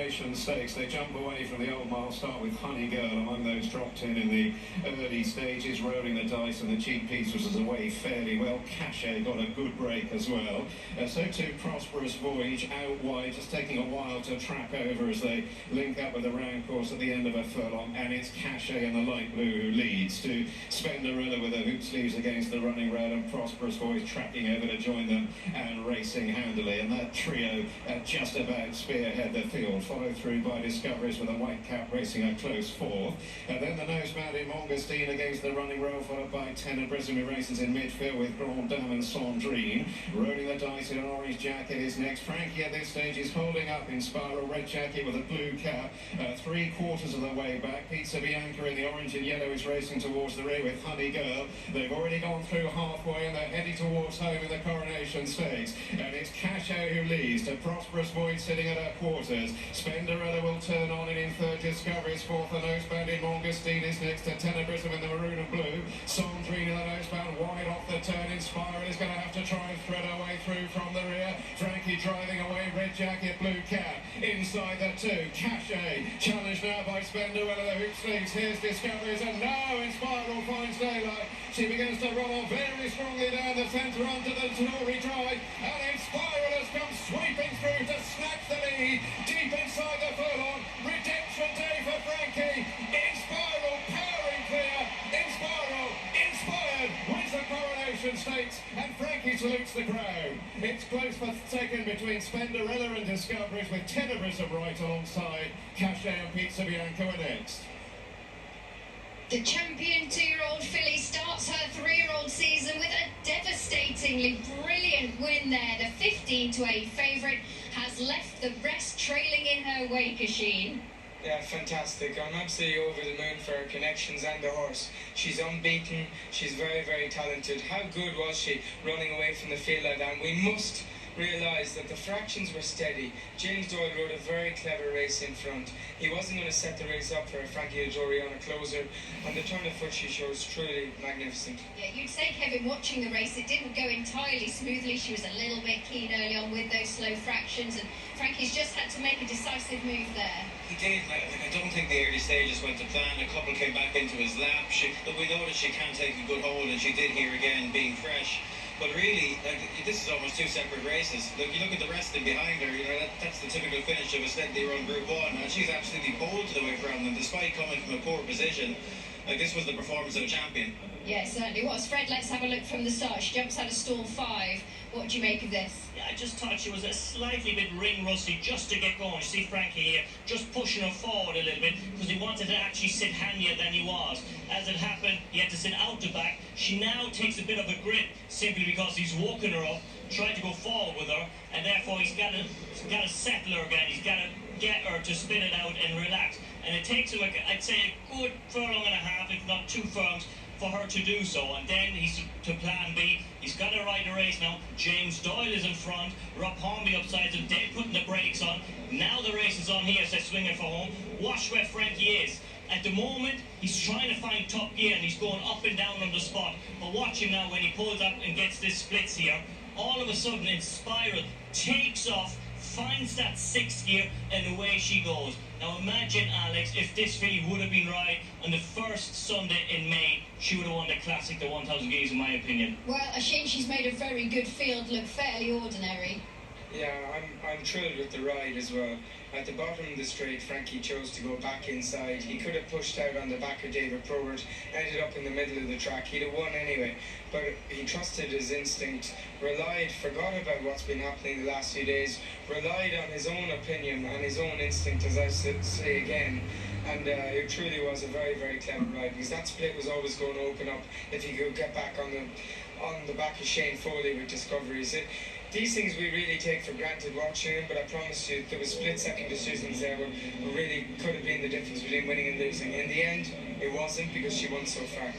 Coronation Stakes. They jump away from the old mile start with Honey Girl among those dropped in the early stages, rolling the dice, and the cheap piece was away fairly well. Cachet got a good break as well. So too Prosperous Voyage out wide, just taking a while to track over as they link up with the round course at the end of a furlong, and it's Cachet in the light blue who leads to Spenderella with her hoop sleeves against the running rail, and Prosperous Voyage tracking over to join them and racing handily, and that trio just about spearhead the field, followed through by Discoveries with a white cap racing a close fourth, and then the nosebound in Mongestine against the running rail, followed by 10 and Brisbane Races in midfield with Grand Dame and Sandrine. Rolling the dice in an orange jacket is next. Frankie at this stage is holding up in Spiral, red jacket with a blue cap, 3/4 of the way back. Pizza Bianca in the orange and yellow is racing towards the rear with Honey Girl. They've already gone through halfway and they're heading towards home in the Coronation Stakes, and it's Cachet who leads to Prosperous Void sitting at her quarters. Spenderella will turn on in third. Discoveries fourth. The nosebound in Mongestine is next to Tenebrism in the maroon and blue. Sandrine in the nosebound wide off the turn. In Spiral is going to have to try and thread her way through from the rear. Frankie driving away, red jacket, blue cap. Inside the two, Cachet challenged now by Spenderella, the hoop sleeves. Here's Discoveries, and now in Spiral finds daylight. She begins to run on very strongly down the centre onto the Tory Drive, and in Spiral has come sweeping through to snatch the lead deep inside the furlong. Redemption day for Frankie. In Spiral, powering clear. In Spiral, inspired, wins the Coronation Stakes, and Frankie salutes the crowd. It's close for second between Spenderella and Discoveries, with Tenebrism right alongside. Cachet and Pizza Bianca are next. The champion 2-year-old filly starts her 3-year-old season with a devastatingly brilliant win there. The 15-8 favourite has left the rest trailing in her wake, Asheen. Yeah, fantastic. I'm absolutely over the moon for her connections and the horse. She's unbeaten. She's very, very talented. How good was she running away from the field like that? And we must realise that the fractions were steady. James Doyle rode a very clever race in front. He wasn't going to set the race up for Frankie Ajori on a closer, and the turn of foot she shows truly magnificent. Yeah, you'd say, Kevin, watching the race, it didn't go entirely smoothly. She was a little bit keen early on with those slow fractions, and Frankie's just had to make a decisive move there. He did. I don't think the early stages went to plan. A couple came back into his lap. But we know that she can take a good hold, and she did here again, being fresh. But really, this is almost two separate races. Look, you look at the resting behind her, that's the typical finish of a steadily run Group 1, and she's absolutely bolted away from them, despite coming from a poor position. This was the performance of a champion. Yeah, certainly was. Fred, let's have a look from the start. She jumps out of stall 5. What do you make of this? Yeah, I just thought she was a slightly bit ring rusty just to get going. You see Frankie here just pushing her forward a little bit because he wanted to actually sit handier than he was. As it happened, he had to sit out the back. She now takes a bit of a grip simply because he's walking her up, trying to go forward with her, and therefore he's got to settle her again. He's got to get her to spin it out and relax. And it takes him, I'd say, a good furlong and a half, if not 2 furlongs, for her to do so. And then he's to plan B. He's got to ride the race now. James Doyle is in front. Rob Hornby upside him. They're putting the brakes on. Now the race is on here, so swinging for home. Watch where Frankie is. At the moment, he's trying to find top gear and he's going up and down on the spot. But watch him now when he pulls up and gets this splits here. All of a sudden, in Spiral, takes off, finds that 6th gear, and away she goes. Now imagine, Alex, if this filly would have been right on the first Sunday in May, she would have won the Classic, the 1,000 guineas, in my opinion. Well, Asheen, she's made a very good field look fairly ordinary. Yeah, I'm thrilled with the ride as well. At the bottom of the straight, Frankie chose to go back inside. He could have pushed out on the back of David Probert, ended up in the middle of the track. He'd have won anyway, but he trusted his instinct, forgot about what's been happening the last few days, relied on his own opinion and his own instinct, as I say again. And it truly was a very, very clever ride, because that split was always going to open up if he could get back on the back of Shane Foley with Discoveries. These things we really take for granted watching him, but I promise you there was split-second decisions there where really could have been the difference between winning and losing. In the end, it wasn't, because she won so far.